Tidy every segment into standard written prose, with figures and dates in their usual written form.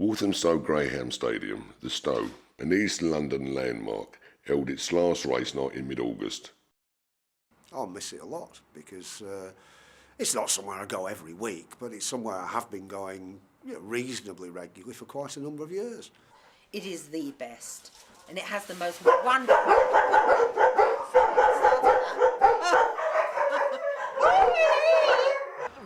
Walthamstow Greyhound Stadium, the Stow, an East London landmark, held its last race night in mid-August. I'll miss it a lot because it's not somewhere I go every week, but it's somewhere I have been going reasonably regularly for quite a number of years. It is the best, and it has the most wonderful...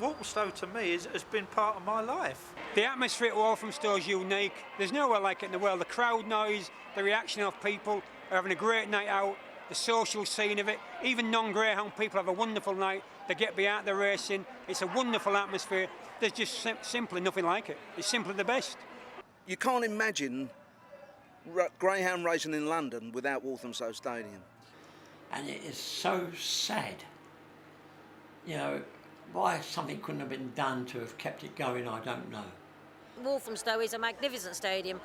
Walthamstow to me has been part of my life. The atmosphere at Walthamstow is unique. There's nowhere like it in the world. The crowd noise, the reaction of people are having a great night out, the social scene of it. Even non-Greyhound people have a wonderful night. They get behind the racing. It's a wonderful atmosphere. There's just simply nothing like it. It's simply the best. You can't imagine Greyhound racing in London without Walthamstow Stadium. And it is so sad, you know, why something couldn't have been done to have kept it going, I don't know. Walthamstow is a magnificent stadium.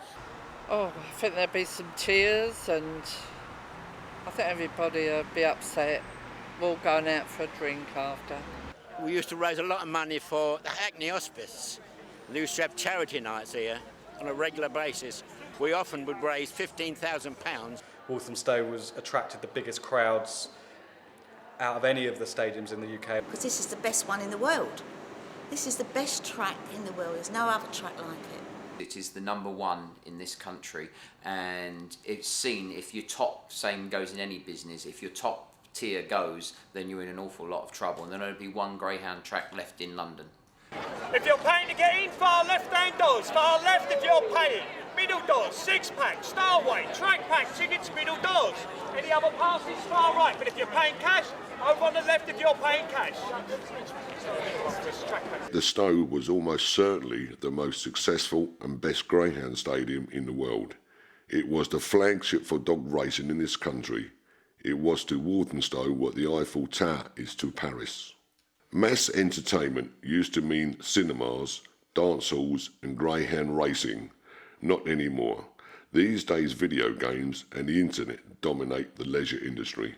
Oh, I think there'd be some tears and I think everybody would be upset. We're all going out for a drink after. We used to raise a lot of money for the Hackney Hospice. They used to have charity nights here on a regular basis. We often would raise £15,000. Walthamstow attracted the biggest crowds out of any of the stadiums in the UK. Because this is the best one in the world. This is the best track in the world. There's no other track like it. It is the #1 in this country, and it's seen, if your top, same goes in any business, if your top tier goes, then you're in an awful lot of trouble, and there'll only be one Greyhound track left in London. If you're paying to get in, far left-hand doors, far left if you're paying. Middle doors, 6-pack, Starway, track pack, tickets, middle doors. Any other passes, far right, but if you're paying cash, over on the left if you're paying cash. The Stow was almost certainly the most successful and best Greyhound stadium in the world. It was the flagship for dog racing in this country. It was to Walthamstow what the Eiffel Tower is to Paris. Mass entertainment used to mean cinemas, dance halls and greyhound racing. Not anymore. These days video games and the internet dominate the leisure industry.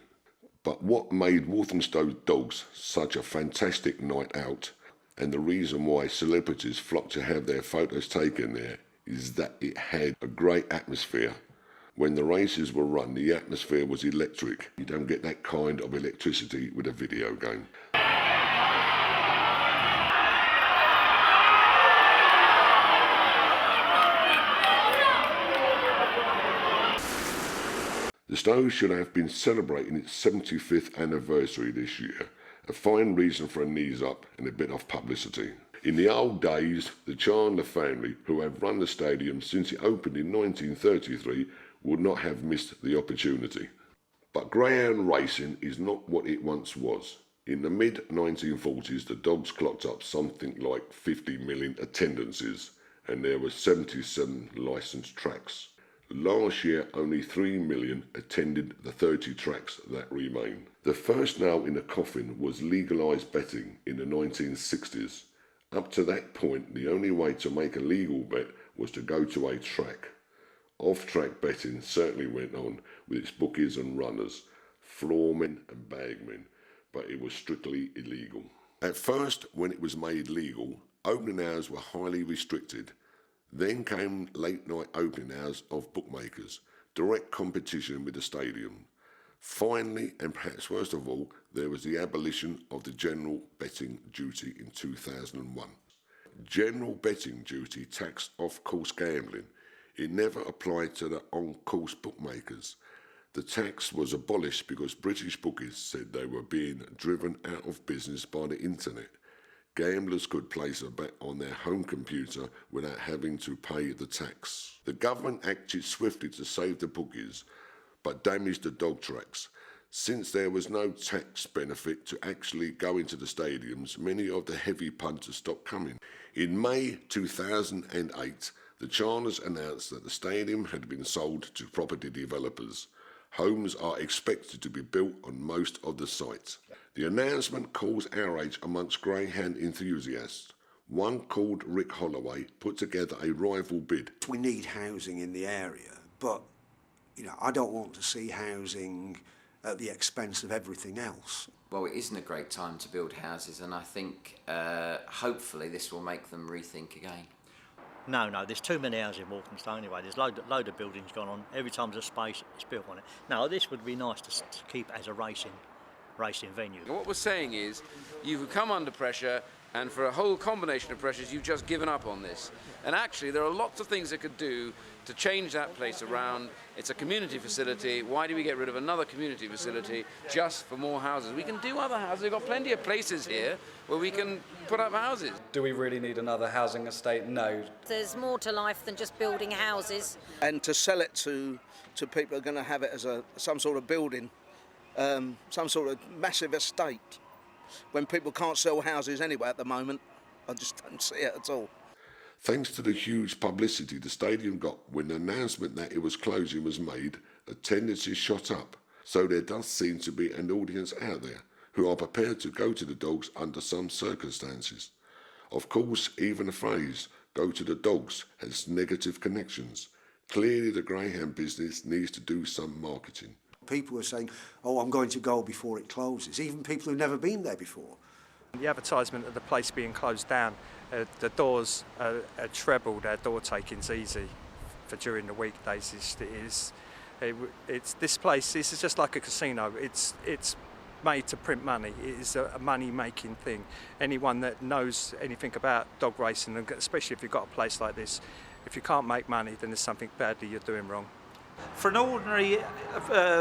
But what made Walthamstow Dogs such a fantastic night out, and the reason why celebrities flock to have their photos taken there, is that it had a great atmosphere. When the races were run, the atmosphere was electric. You don't get that kind of electricity with a video game. The Stow should have been celebrating its 75th anniversary this year, a fine reason for a knees up and a bit of publicity. In the old days, the Chandler family, who have run the stadium since it opened in 1933, would not have missed the opportunity. But Greyhound racing is not what it once was. In the mid-1940s, the Dogs clocked up something like 50 million attendances, and there were 77 licensed tracks. Last year, only 3 million attended the 30 tracks that remain. The first nail in the coffin was legalised betting in the 1960s. Up to that point, the only way to make a legal bet was to go to a track. Off-track betting certainly went on with its bookies and runners, floormen and bagmen, but it was strictly illegal. At first, when it was made legal, opening hours were highly restricted. Then came late-night opening hours of bookmakers, direct competition with the stadium. Finally, and perhaps worst of all, there was the abolition of the general betting duty in 2001. General betting duty taxed off-course gambling. It never applied to the on-course bookmakers. The tax was abolished because British bookies said they were being driven out of business by the internet. Gamblers could place a bet on their home computer without having to pay the tax. The government acted swiftly to save the bookies, but damaged the dog tracks. Since there was no tax benefit to actually going to the stadiums, many of the heavy punters stopped coming. In May 2008, the Chandlers announced that the stadium had been sold to property developers. Homes are expected to be built on most of the sites. The announcement caused outrage amongst Greyhound enthusiasts. One called Rick Holloway put together a rival bid. We need housing in the area, but I don't want to see housing at the expense of everything else. Well, it isn't a great time to build houses, and I think hopefully this will make them rethink again. No, there's too many houses in Walthamstow anyway. There's load of buildings gone on. Every time there's a space, it's built on it. No, this would be nice to keep as a racing venue. What we're saying is, you've come under pressure, and for a whole combination of pressures, you've just given up on this. And actually, there are lots of things they could do to change that place around. It's a community facility. Why do we get rid of another community facility just for more houses? We can do other houses. We've got plenty of places here where we can put up houses. Do we really need another housing estate? No. There's more to life than just building houses. And to sell it to people who are going to have it as some sort of building, some sort of massive estate, when people can't sell houses anyway at the moment, I just don't see it at all. Thanks to the huge publicity the stadium got when the announcement that it was closing was made, attendance is shot up. So there does seem to be an audience out there who are prepared to go to the Dogs under some circumstances. Of course, even the phrase, go to the Dogs, has negative connections. Clearly the Greyhound business needs to do some marketing. People are saying, oh, I'm going to go before it closes, even people who've never been there before. The advertisement of the place being closed down, the doors are trebled, our door taking's easy for during the weekdays. This place, this is just like a casino. It's made to print money. It is a money-making thing. Anyone that knows anything about dog racing, and especially if you've got a place like this, if you can't make money, then there's something badly you're doing wrong. For an ordinary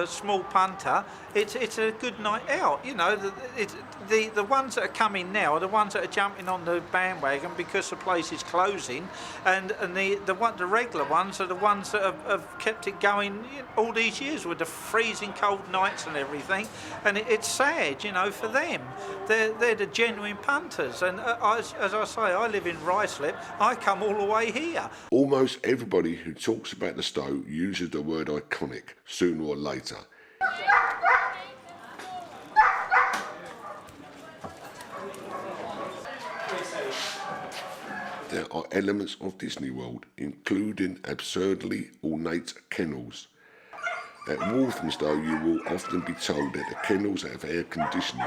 small punter, it's a good night out. You know, the ones that are coming now are the ones that are jumping on the bandwagon because the place is closing, and the regular ones are the ones that have kept it going all these years with the freezing cold nights and everything. And it's sad, you know, for them. They're the genuine punters, and as I say, I live in Ruislip. I come all the way here. Almost everybody who talks about the Stow uses the word iconic sooner or later. There are elements of Disney World, including absurdly ornate kennels. At Walthamstow, you will often be told that the kennels have air conditioning,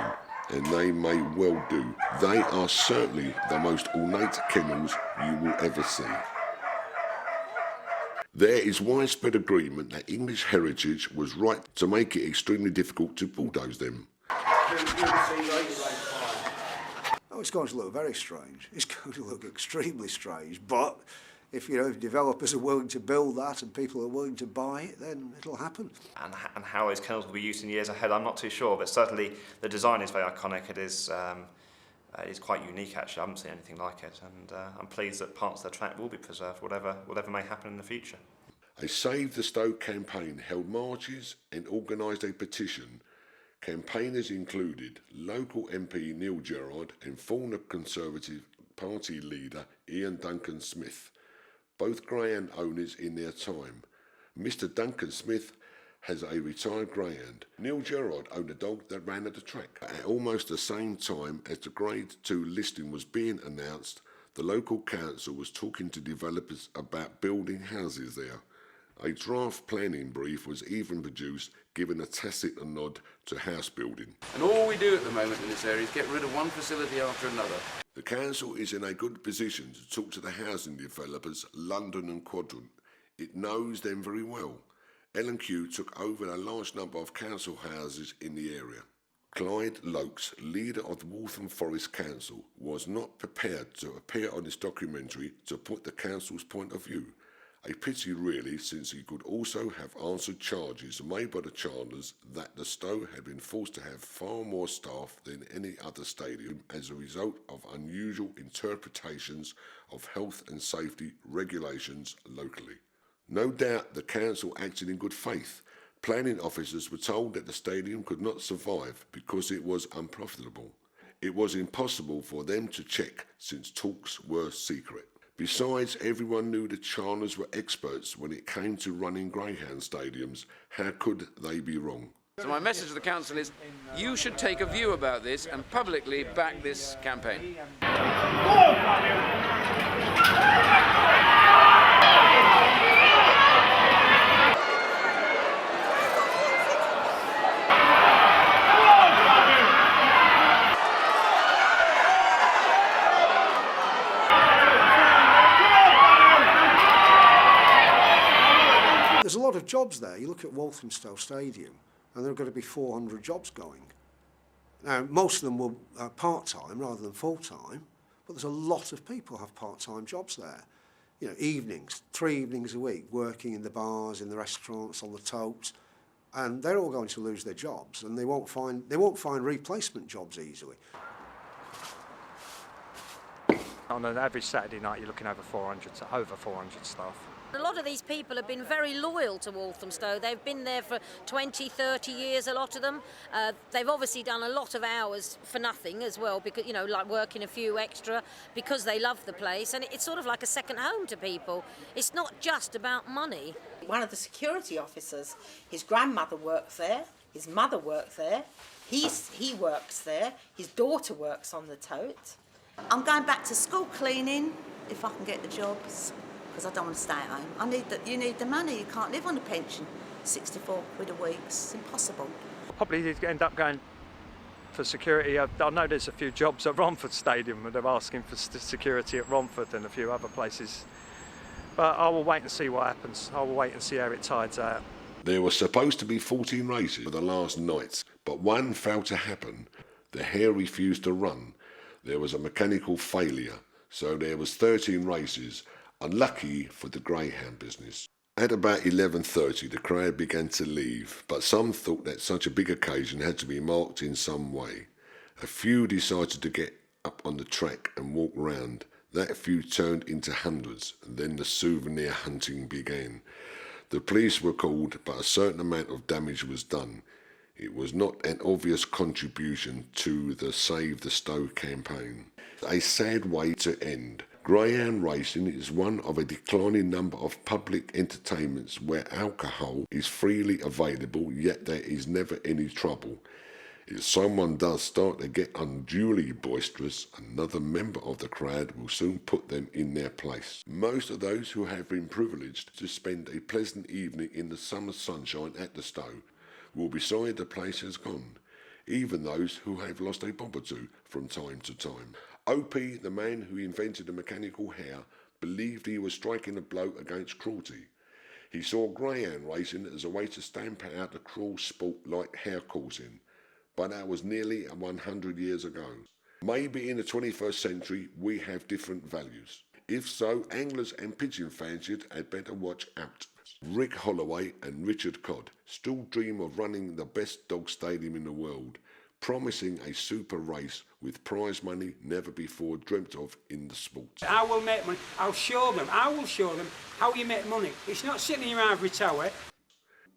and they may well do. They are certainly the most ornate kennels you will ever see. There is widespread agreement that English heritage was right to make it extremely difficult to bulldoze them. Oh, it's going to look very strange. It's going to look extremely strange. But if developers are willing to build that and people are willing to buy it, then it'll happen. And how those kennels will be used in years ahead, I'm not too sure. But certainly the design is very iconic. It is quite unique, actually. I haven't seen anything like it, and I'm pleased that parts of the track will be preserved, whatever may happen in the future. A Save the Stow campaign held marches and organised a petition. Campaigners included local MP Neil Gerard and former Conservative Party leader Ian Duncan Smith, both Greyhound owners in their time. Mr Duncan Smith has a retired Greyhound. Neil Gerard owned a dog that ran at the track. At almost the same time as the Grade 2 listing was being announced, the local council was talking to developers about building houses there. A draft planning brief was even produced, giving a tacit nod to house building. And all we do at the moment in this area is get rid of one facility after another. The council is in a good position to talk to the housing developers, London and Quadrant. It knows them very well. L&Q took over a large number of council houses in the area. Clyde Lokes, leader of the Waltham Forest Council, was not prepared to appear on this documentary to put the council's point of view. A pity really, since he could also have answered charges made by the Chandlers that the Stow had been forced to have far more staff than any other stadium as a result of unusual interpretations of health and safety regulations locally. No doubt the council acted in good faith. Planning officers were told that the stadium could not survive because it was unprofitable. It was impossible for them to check since talks were secret. Besides, everyone knew the Chandlers were experts when it came to running Greyhound stadiums. How could they be wrong? So my message to the council is, you should take a view about this and publicly back this campaign. jobs there. You look at Walthamstow Stadium, and there are going to be 400 jobs going. Now, most of them will part-time rather than full-time, but there's a lot of people who have part-time jobs there. You know, evenings, 3 evenings a week, working in the bars, in the restaurants, on the totes, and they're all going to lose their jobs, and they won't find replacement jobs easily. On an average Saturday night, you're looking over 400 staff. A lot of these people have been very loyal to Walthamstow. They've been there for 20, 30 years, a lot of them. They've obviously done a lot of hours for nothing as well, because, you know, like working a few extra because they love the place, and it's sort of like a second home to people. It's not just about money. One of the security officers, his grandmother works there, his mother works there, he works there, his daughter works on the tote. I'm going back to school cleaning if I can get the jobs, because I don't want to stay at home. You need the money. You can't live on a pension. 64 quid a week. It's impossible. Probably end up going for security. I know there's a few jobs at Romford Stadium, and they're asking for security at Romford and a few other places. But I will wait and see what happens. I will wait and see how it tides out. There were supposed to be 14 races for the last nights, but one failed to happen. The hare refused to run. There was a mechanical failure, so there was 13 races. Unlucky for the Greyhound business. At about 11:30 the crowd began to leave, but some thought that such a big occasion had to be marked in some way. A few decided to get up on the track and walk round. That few turned into hundreds, and then the souvenir hunting began. The police were called, but a certain amount of damage was done. It was not an obvious contribution to the Save the Stow campaign. A sad way to end. Greyhound racing is one of a declining number of public entertainments where alcohol is freely available, yet there is never any trouble. If someone does start to get unduly boisterous, another member of the crowd will soon put them in their place. Most of those who have been privileged to spend a pleasant evening in the summer sunshine at the Stow will be sorry the place has gone, even those who have lost a bob or two from time to time. O.P., the man who invented the mechanical hare, believed he was striking a blow against cruelty. He saw greyhound racing as a way to stamp out a cruel sport like hare coursing, but that was nearly 100 years ago. Maybe in the 21st century we have different values. If so, anglers and pigeon fanciers had better watch out. Rick Holloway and Richard Codd still dream of running the best dog stadium in the world, promising a super race with prize money never before dreamt of in the sport. I will make money. I will show them how you make money. It's not sitting in your ivory tower.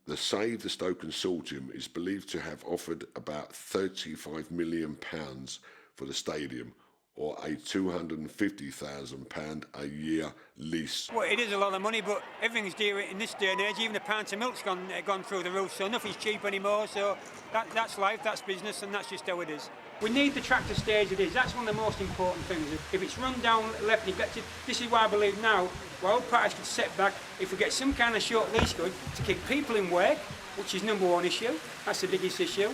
The Save the Stow consortium is believed to have offered about £35 million for the stadium, or a £250,000 a year lease. Well, it is a lot of money, but everything's dear in this day and age. Even a pint of milk's gone through the roof, so nothing's cheap anymore. So that's life, that's business, and that's just how it is. We need the track to stay as it is. That's one of the most important things. If it's run down left and neglected, this is why I believe now, while parties could set back, if we get some kind of short lease good to keep people in work, which is number one issue, that's the biggest issue.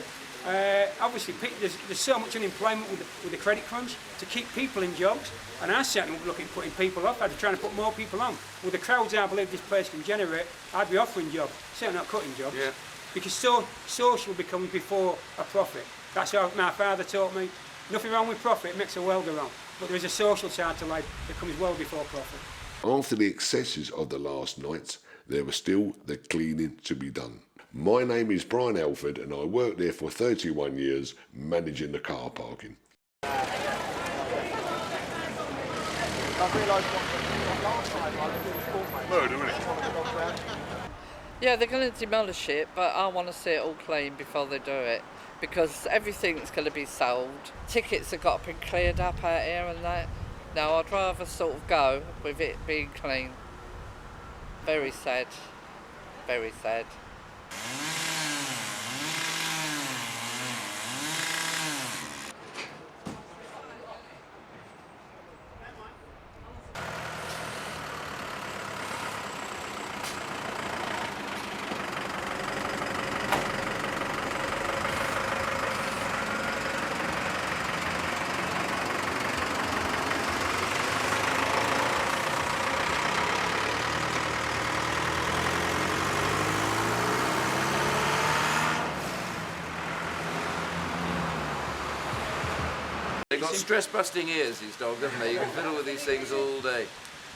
Obviously, there's so much unemployment with the credit crunch to keep people in jobs, and I certainly wouldn't be looking at putting people off. I'd be trying to put more people on. With the crowds I believe this place can generate, I'd be offering jobs, certainly not cutting jobs. Yeah. Because social becomes before a profit. That's how my father taught me. Nothing wrong with profit, it makes a welder on. But there is a social side to life that comes well before profit. After the excesses of the last nights, there was still the cleaning to be done. My name is Brian Alford and I worked there for 31 years managing the car parking. Yeah, they're going to demolish it, but I want to see it all clean before they do it, because everything's going to be sold. Tickets have got to be cleared up out here and that. No, I'd rather sort of go with it being clean. Very sad. Very sad. got stress-busting ears, these dogs, haven't they? You can fiddle with these things all day.